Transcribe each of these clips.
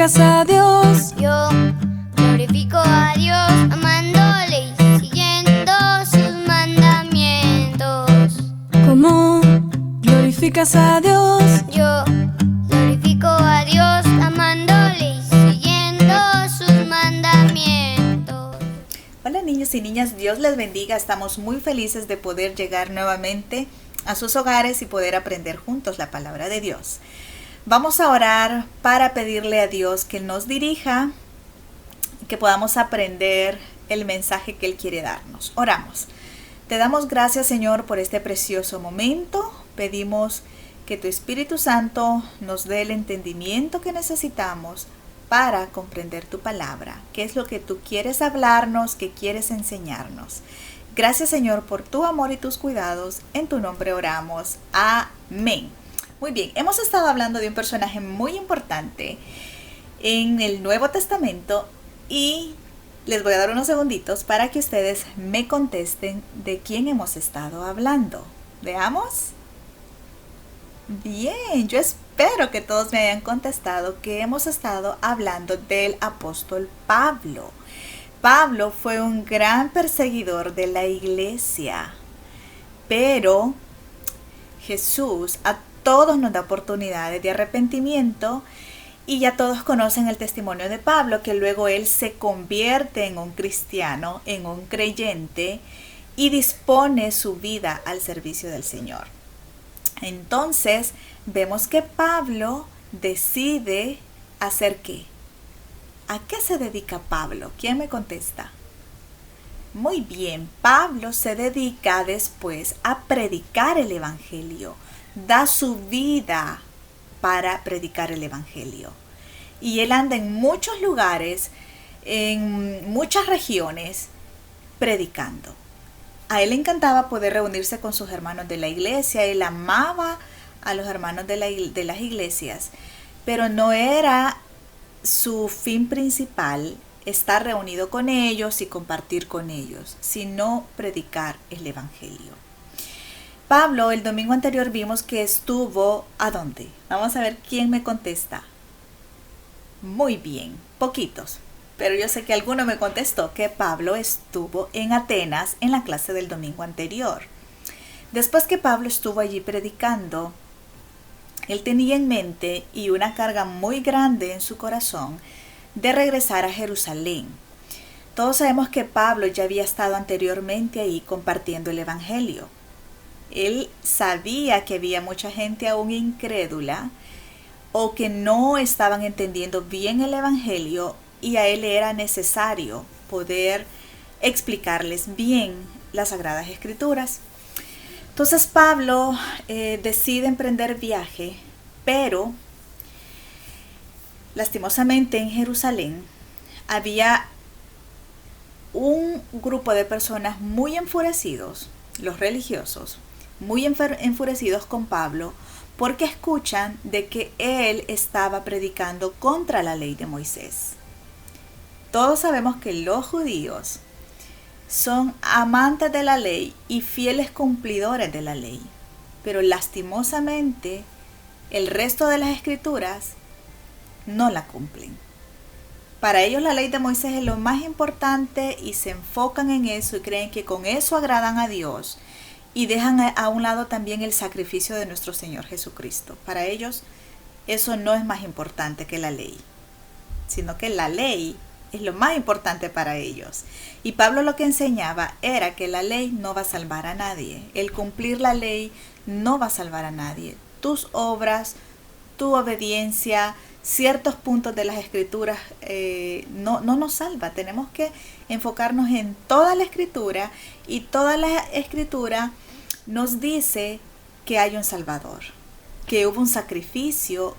glorificas a Dios? Yo glorifico a Dios amándole y siguiendo sus mandamientos. ¿Cómo glorificas a Dios? Yo glorifico a Dios amándole y siguiendo sus mandamientos. Hola niños y niñas, Dios les bendiga. Estamos muy felices de poder llegar nuevamente a sus hogares y poder aprender juntos la palabra de Dios. Vamos a orar para pedirle a Dios que nos dirija, que podamos aprender el mensaje que Él quiere darnos. Oramos. Te damos gracias, Señor, por este precioso momento. Pedimos que tu Espíritu Santo nos dé el entendimiento que necesitamos para comprender tu palabra. ¿Qué es lo que tú quieres hablarnos, que quieres enseñarnos? Gracias, Señor, por tu amor y tus cuidados. En tu nombre oramos. Amén. Muy bien, hemos estado hablando de un personaje muy importante en el Nuevo Testamento y les voy a dar unos segunditos para que ustedes me contesten de quién hemos estado hablando. ¿Veamos? Bien, yo espero que todos me hayan contestado que hemos estado hablando del apóstol Pablo. Pablo fue un gran perseguidor de la iglesia, pero Jesús a todos nos da oportunidades de arrepentimiento y ya todos conocen el testimonio de Pablo, que luego él se convierte en un cristiano, en un creyente y dispone su vida al servicio del Señor. Entonces vemos que Pablo decide hacer ¿qué? ¿A qué se dedica Pablo? ¿Quién me contesta? Muy bien, Pablo se dedica después a predicar el evangelio. Da su vida para predicar el evangelio. Y él anda en muchos lugares, en muchas regiones, predicando. A él le encantaba poder reunirse con sus hermanos de la iglesia. Él amaba a los hermanos de las iglesias, pero no era su fin principal estar reunido con ellos y compartir con ellos, sino predicar el evangelio. Pablo, el domingo anterior vimos que estuvo ¿a dónde? Vamos a ver quién me contesta. Muy bien, poquitos, pero yo sé que alguno me contestó que Pablo estuvo en Atenas en la clase del domingo anterior. Después que Pablo estuvo allí predicando, él tenía en mente y una carga muy grande en su corazón de regresar a Jerusalén. Todos sabemos que Pablo ya había estado anteriormente ahí compartiendo el evangelio. Él sabía que había mucha gente aún incrédula o que no estaban entendiendo bien el evangelio y a él era necesario poder explicarles bien las Sagradas Escrituras. Entonces Pablo decide emprender viaje, pero lastimosamente en Jerusalén había un grupo de personas muy enfurecidos, los religiosos, muy enfurecidos con Pablo porque escuchan de que él estaba predicando contra la ley de Moisés. Todos sabemos que los judíos son amantes de la ley y fieles cumplidores de la ley, pero lastimosamente el resto de las escrituras no la cumplen. Para ellos la ley de Moisés es lo más importante y se enfocan en eso y creen que con eso agradan a Dios y dejan a un lado también el sacrificio de nuestro Señor Jesucristo. Para ellos eso no es más importante que la ley, sino que la ley es lo más importante para ellos. Y Pablo lo que enseñaba era que la ley no va a salvar a nadie. El cumplir la ley no va a salvar a nadie. Tus obras, tu obediencia, ciertos puntos de las escrituras no nos salva. Tenemos que enfocarnos en toda la escritura y toda la escritura nos dice que hay un Salvador, que hubo un sacrificio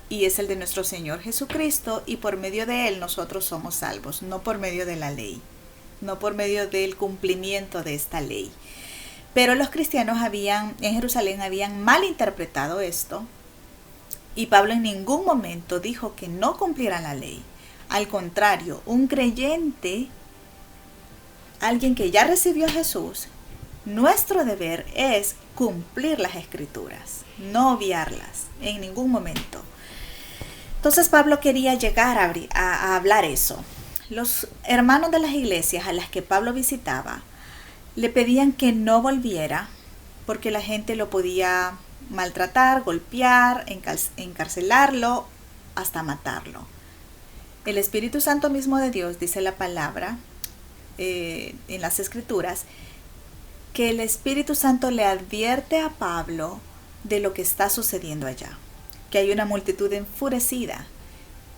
y es el de nuestro Señor Jesucristo y por medio de Él nosotros somos salvos, no por medio de la ley, no por medio del cumplimiento de esta ley. Pero los cristianos en Jerusalén habían malinterpretado esto y Pablo en ningún momento dijo que no cumplieran la ley. Al contrario, un creyente, alguien que ya recibió a Jesús, nuestro deber es cumplir las escrituras, no obviarlas en ningún momento. Entonces Pablo quería llegar a hablar eso. Los hermanos de las iglesias a las que Pablo visitaba le pedían que no volviera porque la gente lo podía maltratar, golpear, encarcelarlo, hasta matarlo. El Espíritu Santo mismo de Dios, dice la palabra en las Escrituras, que el Espíritu Santo le advierte a Pablo de lo que está sucediendo allá, que hay una multitud enfurecida,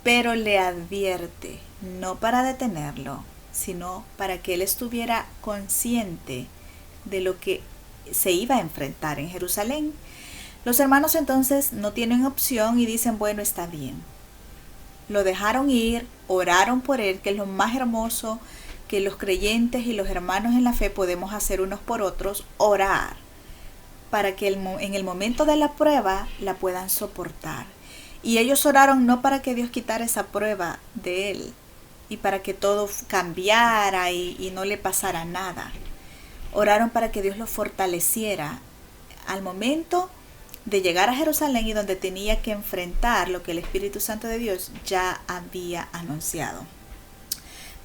pero le advierte, no para detenerlo, sino para que él estuviera consciente de lo que se iba a enfrentar en Jerusalén. Los hermanos entonces no tienen opción y dicen, bueno, está bien. Lo dejaron ir, oraron por él, que es lo más hermoso que los creyentes y los hermanos en la fe podemos hacer unos por otros, orar, para que en el momento de la prueba la puedan soportar. Y ellos oraron no para que Dios quitara esa prueba de él y para que todo cambiara y no le pasara nada. Oraron para que Dios lo fortaleciera al momento de llegar a Jerusalén y donde tenía que enfrentar lo que el Espíritu Santo de Dios ya había anunciado.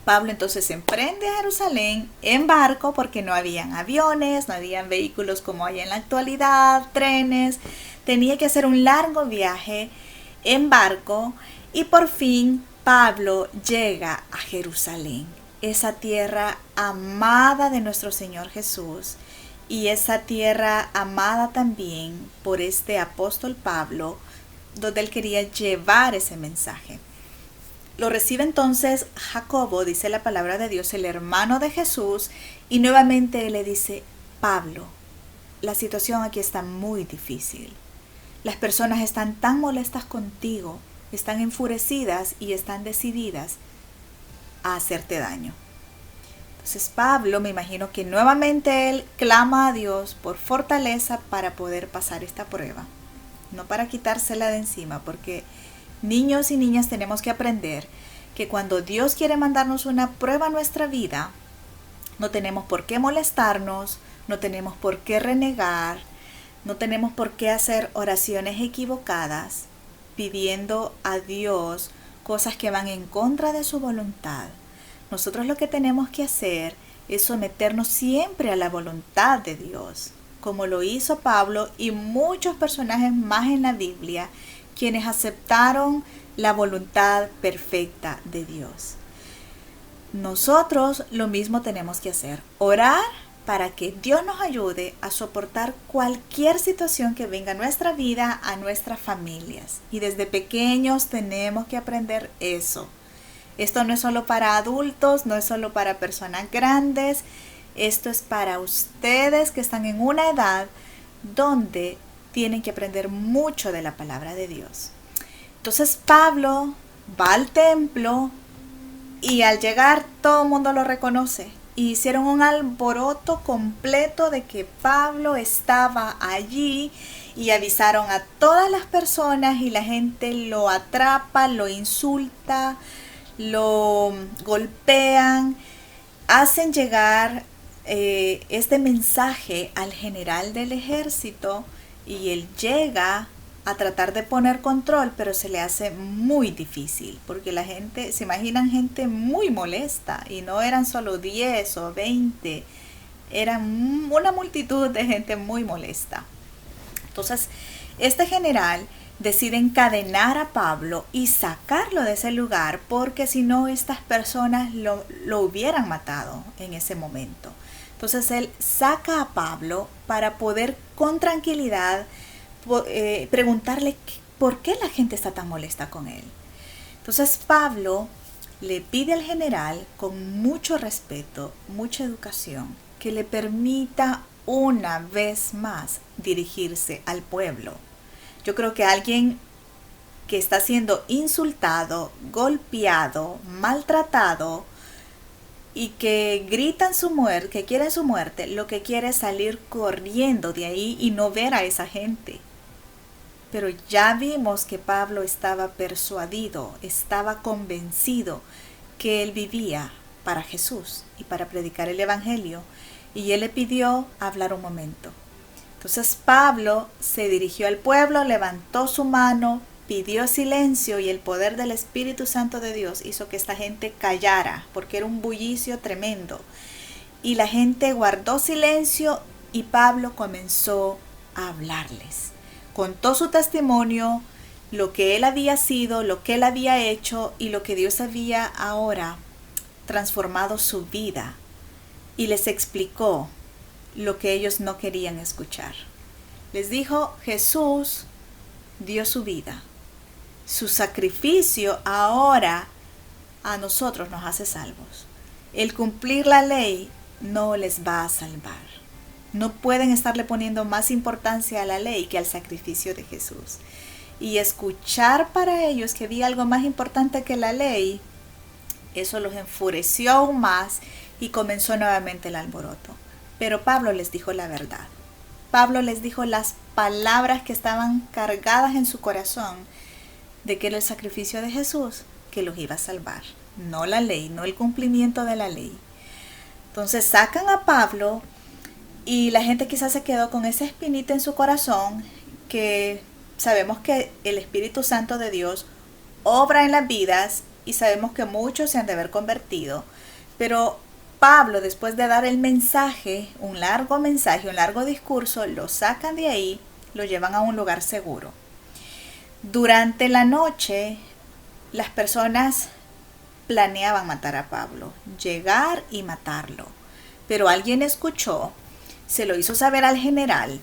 Pablo entonces se emprende a Jerusalén en barco porque no habían aviones, no habían vehículos como hay en la actualidad, trenes. Tenía que hacer un largo viaje en barco y por fin Pablo llega a Jerusalén, esa tierra amada de nuestro Señor Jesús y esa tierra amada también por este apóstol Pablo, donde él quería llevar ese mensaje. Lo recibe entonces Jacobo, dice la palabra de Dios, el hermano de Jesús, y nuevamente él le dice, Pablo, la situación aquí está muy difícil. Las personas están tan molestas contigo, están enfurecidas y están decididas a hacerte daño. Entonces Pablo, me imagino que nuevamente él clama a Dios por fortaleza para poder pasar esta prueba, no para quitársela de encima, porque niños y niñas tenemos que aprender que cuando Dios quiere mandarnos una prueba a nuestra vida, no tenemos por qué molestarnos, no tenemos por qué renegar, no tenemos por qué hacer oraciones equivocadas, pidiendo a Dios cosas que van en contra de su voluntad. Nosotros lo que tenemos que hacer es someternos siempre a la voluntad de Dios, como lo hizo Pablo y muchos personajes más en la Biblia, quienes aceptaron la voluntad perfecta de Dios. Nosotros lo mismo tenemos que hacer, orar para que Dios nos ayude a soportar cualquier situación que venga a nuestra vida, a nuestras familias. Y desde pequeños tenemos que aprender eso. Esto no es solo para adultos, no es solo para personas grandes, esto es para ustedes que están en una edad donde tienen que aprender mucho de la palabra de Dios. Entonces Pablo va al templo y al llegar todo el mundo lo reconoce. Y hicieron un alboroto completo de que Pablo estaba allí y avisaron a todas las personas y la gente lo atrapa, lo insulta, lo golpean, hacen llegar este mensaje al general del ejército y él llega a tratar de poner control, pero se le hace muy difícil porque la gente, se imaginan gente muy molesta y no eran solo 10 o 20, eran una multitud de gente muy molesta. Entonces, este general decide encadenar a Pablo y sacarlo de ese lugar porque si no estas personas lo hubieran matado en ese momento. Entonces él saca a Pablo para poder con tranquilidad preguntarle por qué la gente está tan molesta con él. Entonces Pablo le pide al general con mucho respeto, mucha educación, que le permita una vez más dirigirse al pueblo. Yo creo que alguien que está siendo insultado, golpeado, maltratado y que gritan su muerte, que quieren su muerte, lo que quiere es salir corriendo de ahí y no ver a esa gente. Pero ya vimos que Pablo estaba persuadido, estaba convencido que él vivía para Jesús y para predicar el evangelio. Y él le pidió hablar un momento. Entonces Pablo se dirigió al pueblo, levantó su mano, pidió silencio y el poder del Espíritu Santo de Dios hizo que esta gente callara, porque era un bullicio tremendo. Y la gente guardó silencio y Pablo comenzó a hablarles. Contó su testimonio, lo que él había sido, lo que él había hecho y lo que Dios había ahora transformado su vida. Y les explicó lo que ellos no querían escuchar. Les dijo, Jesús dio su vida. Su sacrificio ahora a nosotros nos hace salvos. El cumplir la ley no les va a salvar. No pueden estarle poniendo más importancia a la ley que al sacrificio de Jesús. Y escuchar para ellos que había algo más importante que la ley, eso los enfureció aún más y comenzó nuevamente el alboroto. Pero Pablo les dijo la verdad. Pablo les dijo las palabras que estaban cargadas en su corazón de que era el sacrificio de Jesús que los iba a salvar. No la ley, no el cumplimiento de la ley. Entonces sacan a Pablo y la gente quizás se quedó con esa espinita en su corazón, que sabemos que el Espíritu Santo de Dios obra en las vidas y sabemos que muchos se han de haber convertido. Pero Pablo, después de dar el mensaje, un largo discurso, lo sacan de ahí, lo llevan a un lugar seguro. Durante la noche, las personas planeaban matar a Pablo, llegar y matarlo. Pero alguien escuchó, se lo hizo saber al general,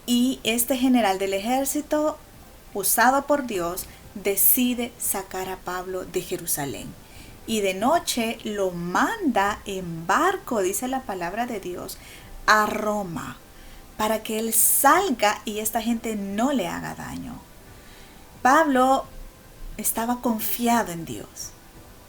y este general del ejército, usado por Dios, decide sacar a Pablo de Jerusalén. Y de noche lo manda en barco, dice la palabra de Dios, a Roma, para que él salga y esta gente no le haga daño. Pablo estaba confiado en Dios.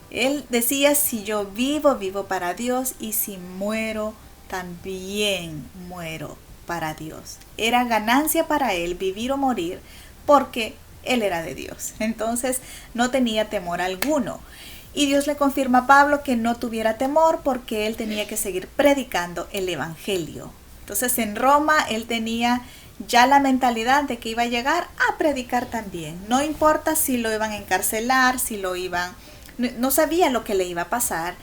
Él decía, si yo vivo, vivo para Dios, y si muero, también muero para Dios. Era ganancia para él vivir o morir, porque él era de Dios. Entonces no tenía temor alguno. Y Dios le confirma a Pablo que no tuviera temor, porque él tenía que seguir predicando el evangelio. Entonces en Roma él tenía ya la mentalidad de que iba a llegar a predicar también. No importa si lo iban a encarcelar, no sabía lo que le iba a pasar,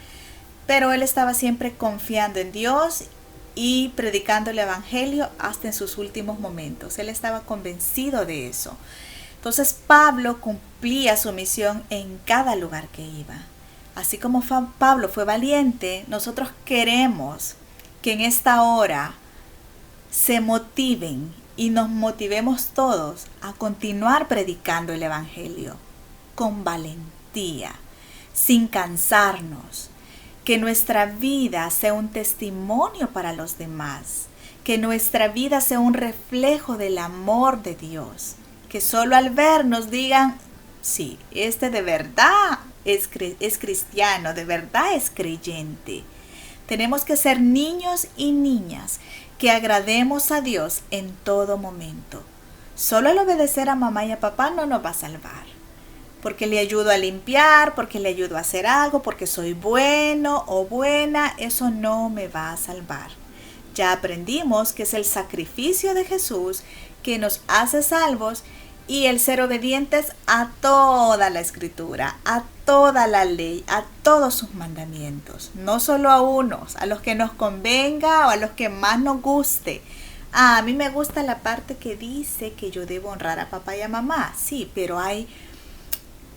pero él estaba siempre confiando en Dios y predicando el evangelio hasta en sus últimos momentos. Él estaba convencido de eso. Entonces Pablo cumplía su misión en cada lugar que iba. Así como Pablo fue valiente, nosotros queremos que en esta hora se motiven y nos motivemos todos a continuar predicando el evangelio con valentía, sin cansarnos. Que nuestra vida sea un testimonio para los demás. Que nuestra vida sea un reflejo del amor de Dios. Que solo al vernos digan, sí, este de verdad es cristiano, de verdad es creyente. Tenemos que ser niños y niñas que agrademos a Dios en todo momento. Solo el obedecer a mamá y a papá no nos va a salvar. Porque le ayudo a limpiar, porque le ayudo a hacer algo, porque soy bueno o buena, eso no me va a salvar. Ya aprendimos que es el sacrificio de Jesús que nos hace salvos, y el ser obedientes a toda la escritura, a toda la ley, a todos sus mandamientos. No solo a unos, a los que nos convenga o a los que más nos guste. A mí me gusta la parte que dice que yo debo honrar a papá y a mamá. Sí, pero hay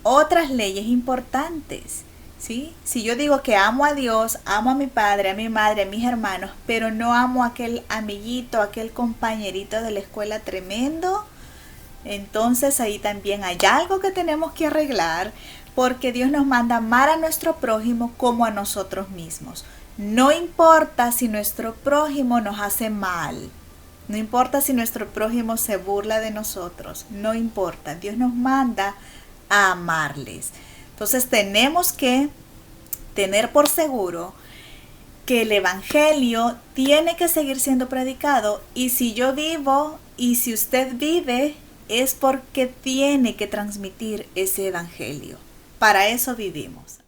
otras leyes importantes, ¿sí? Si yo digo que amo a Dios, amo a mi padre, a mi madre, a mis hermanos, pero no amo a aquel amiguito, a aquel compañerito de la escuela tremendo, entonces ahí también hay algo que tenemos que arreglar, porque Dios nos manda amar a nuestro prójimo como a nosotros mismos. No importa si nuestro prójimo nos hace mal, no importa si nuestro prójimo se burla de nosotros, no importa, Dios nos manda a amarles. Entonces tenemos que tener por seguro que el evangelio tiene que seguir siendo predicado, y si yo vivo y si usted vive, es porque tiene que transmitir ese evangelio. Para eso vivimos.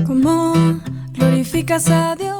¿Cómo glorificas a Dios?